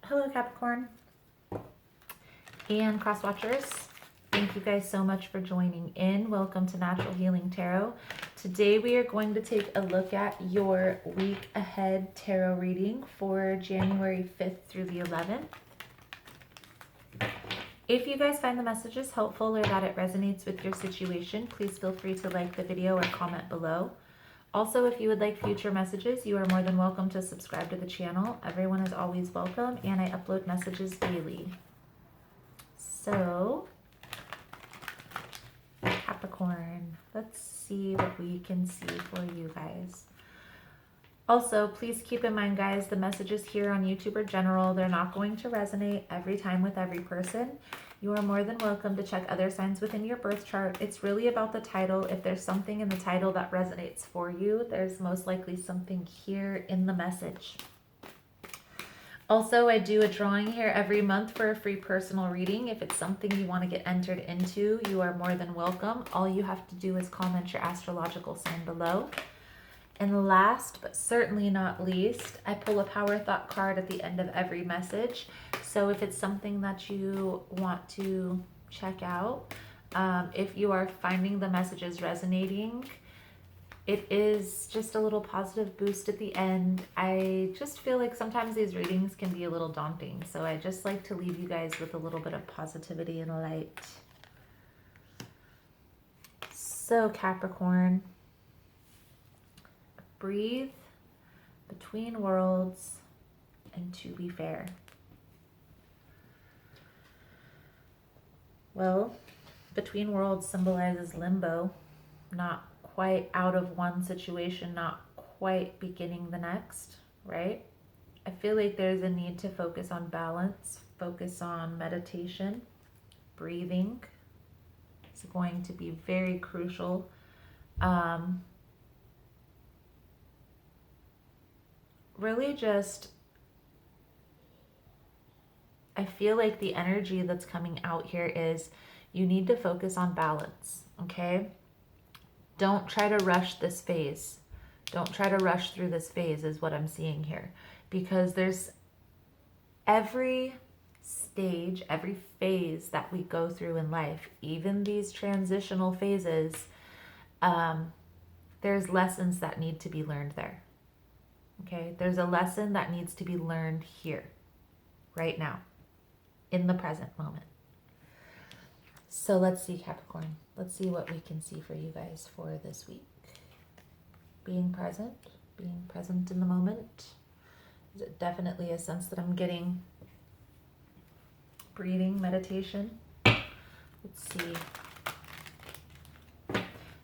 Hello Capricorn and cross watchers. Thank you guys so much for joining in. Welcome to Natural Healing Tarot. Today we are going to take a look at your week ahead tarot reading for January 5th through the 11th. If you guys find the messages helpful or that it resonates with your situation, please feel free to like the video or comment below. Also, if you would like future messages, you are more than welcome to subscribe to the channel. Everyone is always welcome, and I upload messages daily. So, Capricorn, let's see what we can see for you guys. Also, please keep in mind, guys, the messages here on YouTube are general. They're not going to resonate every time with every person. You are more than welcome to check other signs within your birth chart. It's really about the title. If there's something in the title that resonates for you, there's most likely something here in the message. Also, I do a drawing here every month for a free personal reading. If it's something you want to get entered into, you are more than welcome. All you have to do is comment your astrological sign below. And last, but certainly not least, I pull a power thought card at the end of every message. So if it's something that you want to check out, if you are finding the messages resonating, it is just a little positive boost at the end. I just feel like sometimes these readings can be a little daunting. So I just like to leave you guys with a little bit of positivity and light. So Capricorn, breathe between worlds and to be fair. Well, between worlds symbolizes limbo, not quite out of one situation, not quite beginning the next, right? I feel like there's a need to focus on balance, focus on meditation, breathing. It's going to be very crucial. Really just, I feel like the energy that's coming out here is you need to focus on balance, okay? Don't try to rush this phase. Don't try to rush through this phase is what I'm seeing here. Because there's every stage, every phase that we go through in life, even these transitional phases, there's lessons that need to be learned there. Okay, there's a lesson that needs to be learned here, right now, in the present moment. So let's see, Capricorn. Let's see what we can see for you guys for this week. Being present in the moment. Is it definitely a sense that I'm getting? Breathing, meditation. Let's see.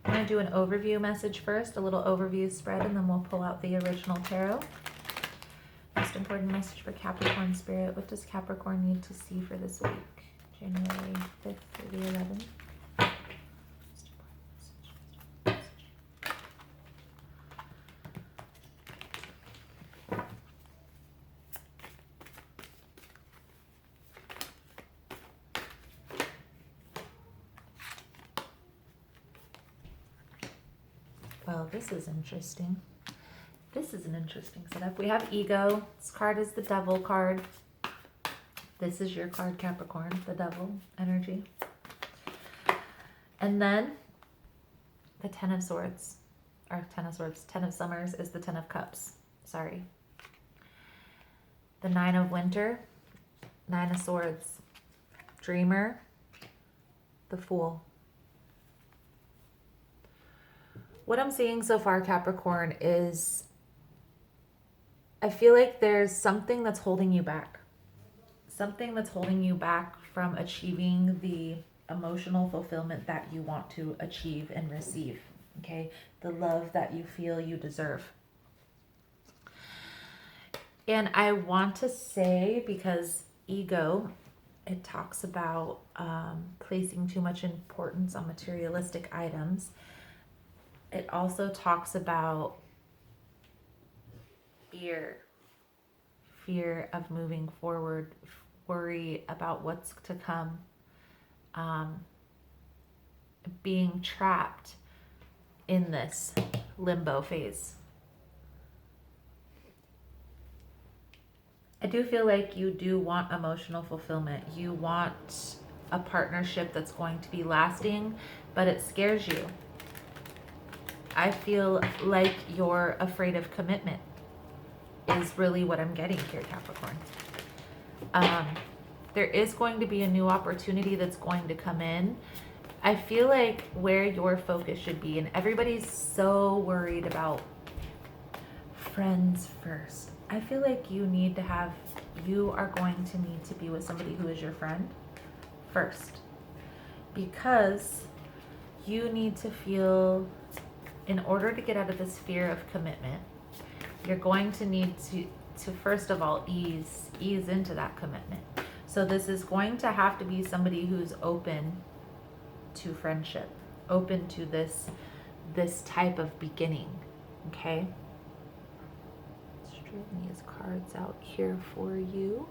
I'm going to do an overview message first, a little overview spread, and then we'll pull out the original tarot. Most important message for Capricorn Spirit. What does Capricorn need to see for this week? January 5th through the 11th. Well, this is interesting. This is an interesting setup. We have ego. This card is the devil card. This is your card, Capricorn, the devil energy. And then the Ten of Swords, or Ten of Swords, Ten of Summers is the Ten of Cups. Sorry. The Nine of Winter, Nine of Swords, Dreamer, the Fool. What I'm seeing so far, Capricorn, is I feel like there's something that's holding you back. Something that's holding you back from achieving the emotional fulfillment that you want to achieve and receive. Okay? The love that you feel you deserve. And I want to say, because ego, it talks about placing too much importance on materialistic items. It also talks about fear of moving forward, worry about what's to come, being trapped in this limbo phase. I do feel like you do want emotional fulfillment. You want a partnership that's going to be lasting, but it scares you. I feel like you're afraid of commitment is really what I'm getting here, Capricorn. There is going to be a new opportunity that's going to come in. I feel like where your focus should be, and everybody's so worried about friends first. I feel like you are going to need to be with somebody who is your friend first, because you need to feel, in order to get out of this fear of commitment, you're going to need to first of all ease into that commitment. So this is going to have to be somebody who's open to friendship, open to this type of beginning. Okay, let's straighten these cards out here for you.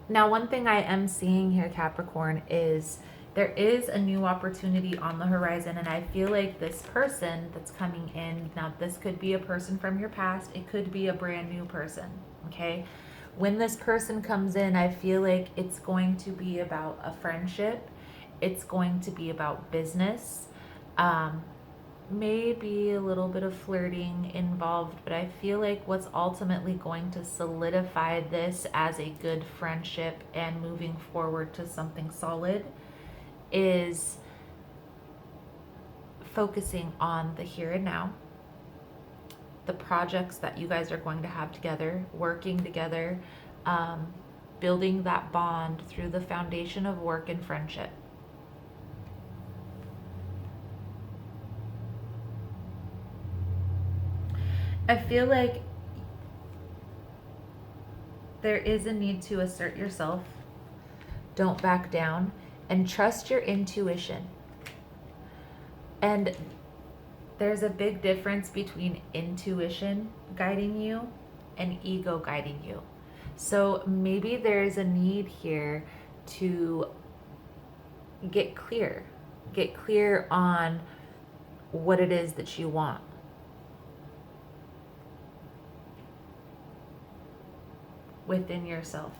Now, one thing I am seeing here, Capricorn, is there is a new opportunity on the horizon, and I feel like this person that's coming in, now this could be a person from your past, it could be a brand new person, okay? When this person comes in, I feel like it's going to be about a friendship, it's going to be about business, maybe a little bit of flirting involved, but I feel like what's ultimately going to solidify this as a good friendship and moving forward to something solid is focusing on the here and now, the projects that you guys are going to have together, working together, building that bond through the foundation of work and friendship. I feel like there is a need to assert yourself, don't back down, and trust your intuition. And there's a big difference between intuition guiding you and ego guiding you. So maybe there's a need here to get clear on what it is that you want. Within yourself.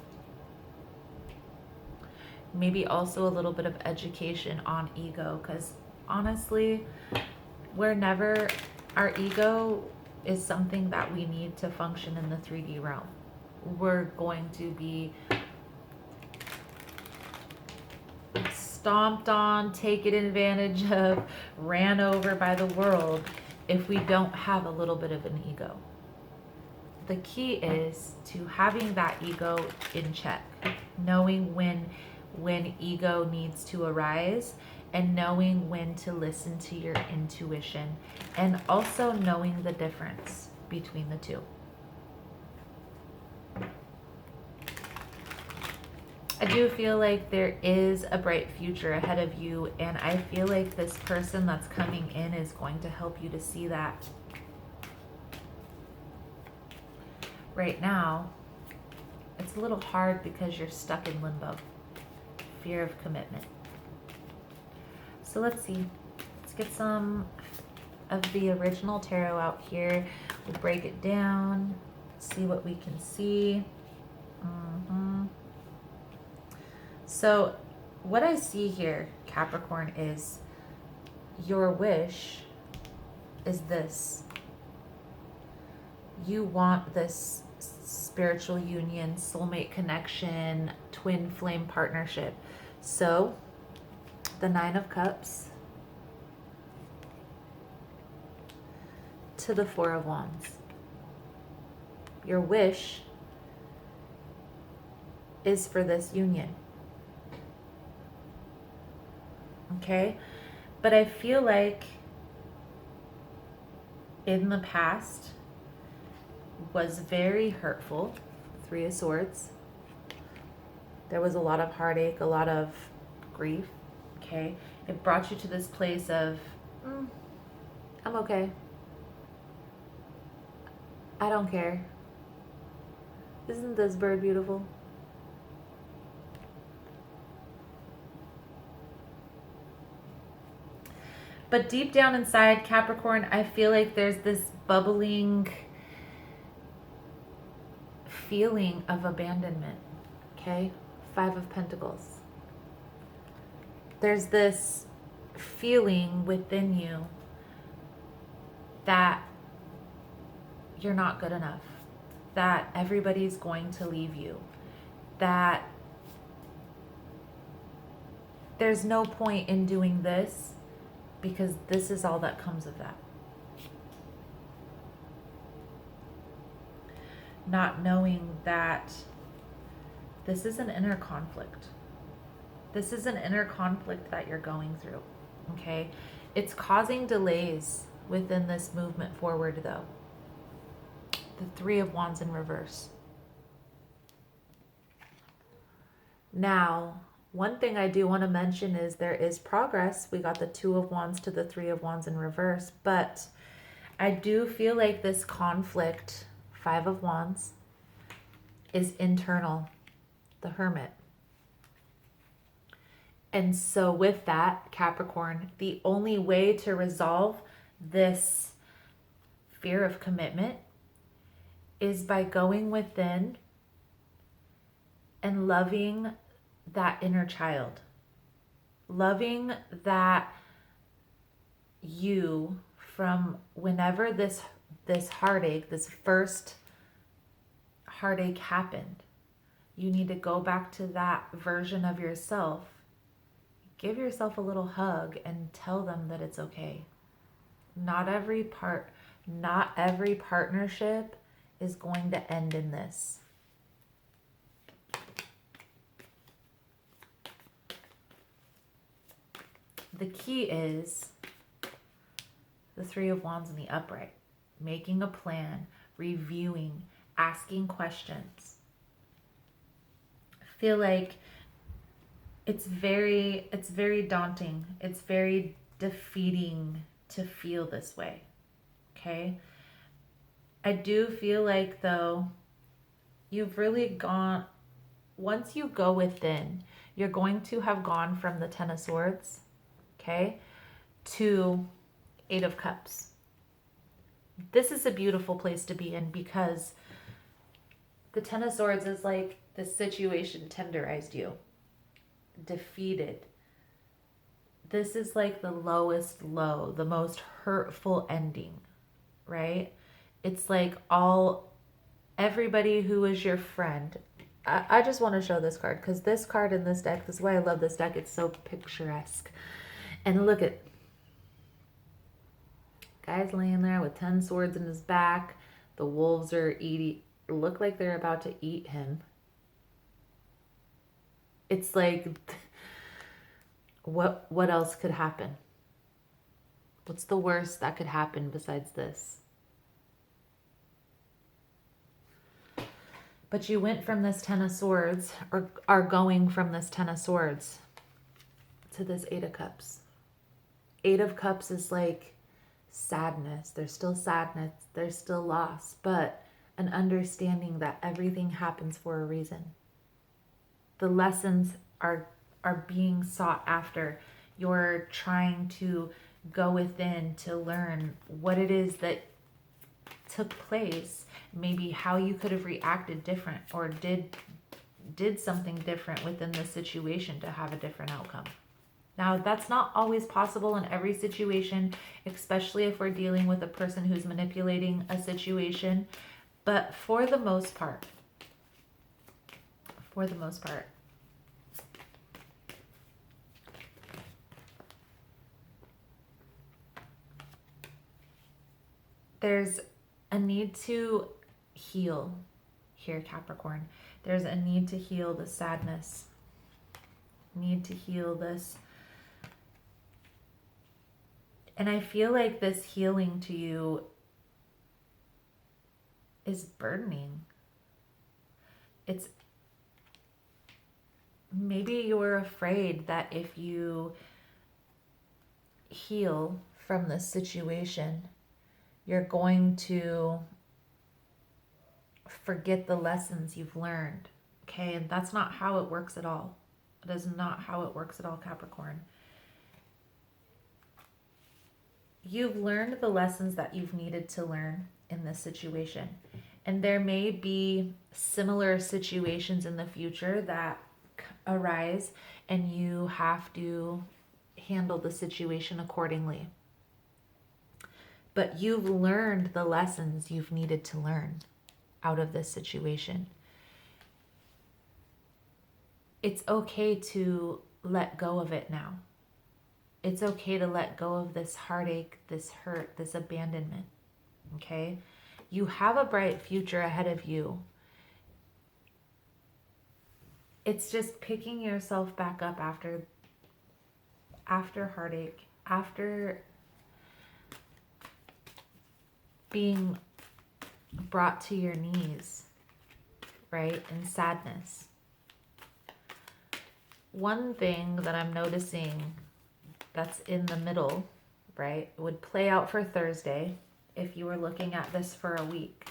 Maybe also a little bit of education on ego, because honestly, our ego is something that we need to function in the 3D realm. We're going to be stomped on, taken advantage of, ran over by the world if we don't have a little bit of an ego. The key is to having that ego in check, knowing when ego needs to arise, and knowing when to listen to your intuition, and also knowing the difference between the two. I do feel like there is a bright future ahead of you, and I feel like this person that's coming in is going to help you to see that. Right now, it's a little hard because you're stuck in limbo, fear of commitment. So let's see. Let's get some of the original tarot out here. We'll break it down, see what we can see. So what I see here, Capricorn, is your wish is this. You want this spiritual union, soulmate connection, twin flame partnership. So the 9 of Cups to the 4 of Wands. Your wish is for this union. Okay? But I feel like in the past was very hurtful. 3 of Swords. There was a lot of heartache, a lot of grief. Okay? It brought you to this place of, I'm okay. I don't care. Isn't this bird beautiful? But deep down inside, Capricorn, I feel like there's this bubbling feeling of abandonment. Okay? 5 of Pentacles. There's this feeling within you that you're not good enough, that everybody's going to leave you, that there's no point in doing this because this is all that comes of that. Not knowing that this is an inner conflict. This is an inner conflict that you're going through, okay? It's causing delays within this movement forward, though. The 3 of Wands in reverse. Now, one thing I do want to mention is there is progress. We got the 2 of Wands to the 3 of Wands in reverse, but I do feel like this conflict, 5 of Wands, is internal, the Hermit. And so with that, Capricorn, the only way to resolve this fear of commitment is by going within and loving that inner child. Loving that you from whenever this heartache, this first heartache happened. You need to go back to that version of yourself. Give yourself a little hug and tell them that it's okay. Not every partnership is going to end in this. The key is the 3 of Wands in the upright. Making a plan, reviewing, asking questions. I feel like it's very daunting. It's very defeating to feel this way. Okay? I do feel like, though, you've really gone, once you go within, you're going to have gone from the 10 of Swords, okay, to 8 of Cups. This is a beautiful place to be in because the 10 of Swords is like the situation tenderized you, defeated. This is like the lowest low, the most hurtful ending, right? It's like everybody who is your friend. I just want to show this card because this card in this deck, this is why I love this deck. It's so picturesque. And look at, guy's laying there with 10 swords in his back. The wolves are look like they're about to eat him. It's like, what else could happen? What's the worst that could happen besides this? But you went from this 10 of Swords, or are going from this 10 of Swords to this 8 of Cups. 8 of Cups is like sadness. There's still sadness. There's still loss. But an understanding that everything happens for a reason. The lessons are being sought after. You're trying to go within to learn what it is that took place, maybe how you could have reacted different or did something different within the situation to have a different outcome. Now, that's not always possible in every situation, especially if we're dealing with a person who's manipulating a situation, but for the most part, there's a need to heal here, Capricorn. There's a need to heal the sadness. Need to heal this. And I feel like this healing to you is burdening. It's maybe you're afraid that if you heal from this situation, you're going to forget the lessons you've learned. Okay, and that's not how it works at all. It is not how it works at all, Capricorn. You've learned the lessons that you've needed to learn in this situation. And there may be similar situations in the future that arise, and you have to handle the situation accordingly. But you've learned the lessons you've needed to learn out of this situation. It's okay to let go of it now. It's okay to let go of this heartache, this hurt, this abandonment. Okay? You have a bright future ahead of you. It's just picking yourself back up after heartache, after being brought to your knees, right? In sadness. One thing that I'm noticing that's in the middle, right, would play out for Thursday if you were looking at this for a week.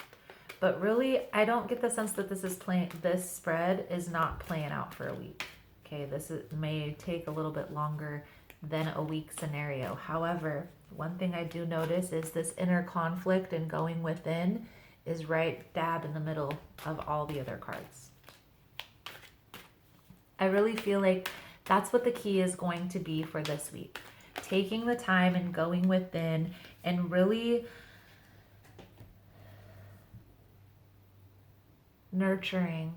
But really, I don't get the sense that this spread is not playing out for a week. Okay, may take a little bit longer than a week scenario. However, one thing I do notice is this inner conflict and going within is right dab in the middle of all the other cards. I really feel like that's what the key is going to be for this week. Taking the time and going within and really nurturing,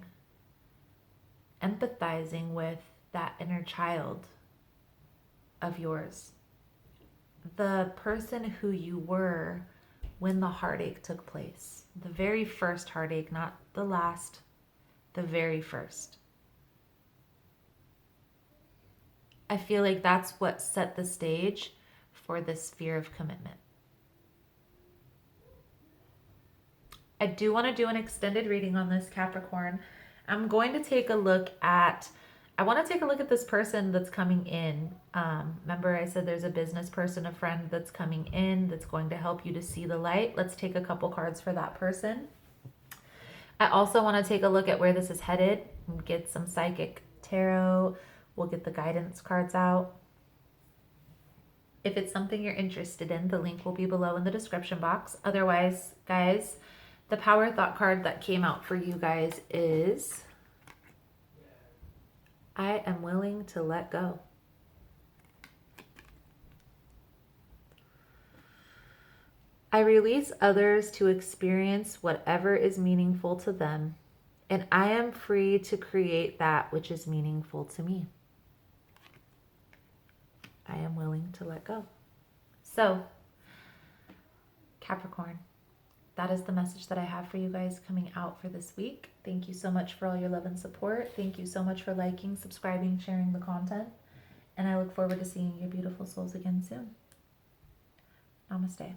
empathizing with that inner child of yours. The person who you were when the heartache took place. The very first heartache, not the last, the very first. I feel like that's what set the stage for this fear of commitment. I do want to do an extended reading on this, Capricorn. I'm going to take a look at, this person that's coming in. Remember I said there's a business person, a friend that's coming in that's going to help you to see the light. Let's take a couple cards for that person. I also want to take a look at where this is headed and get some psychic tarot. We'll get the guidance cards out. If it's something you're interested in, the link will be below in the description box. Otherwise, guys, the power thought card that came out for you guys is, I am willing to let go. I release others to experience whatever is meaningful to them, and I am free to create that which is meaningful to me. I am willing to let go. So, Capricorn, that is the message that I have for you guys coming out for this week. Thank you so much for all your love and support. Thank you so much for liking, subscribing, sharing the content. And I look forward to seeing your beautiful souls again soon. Namaste.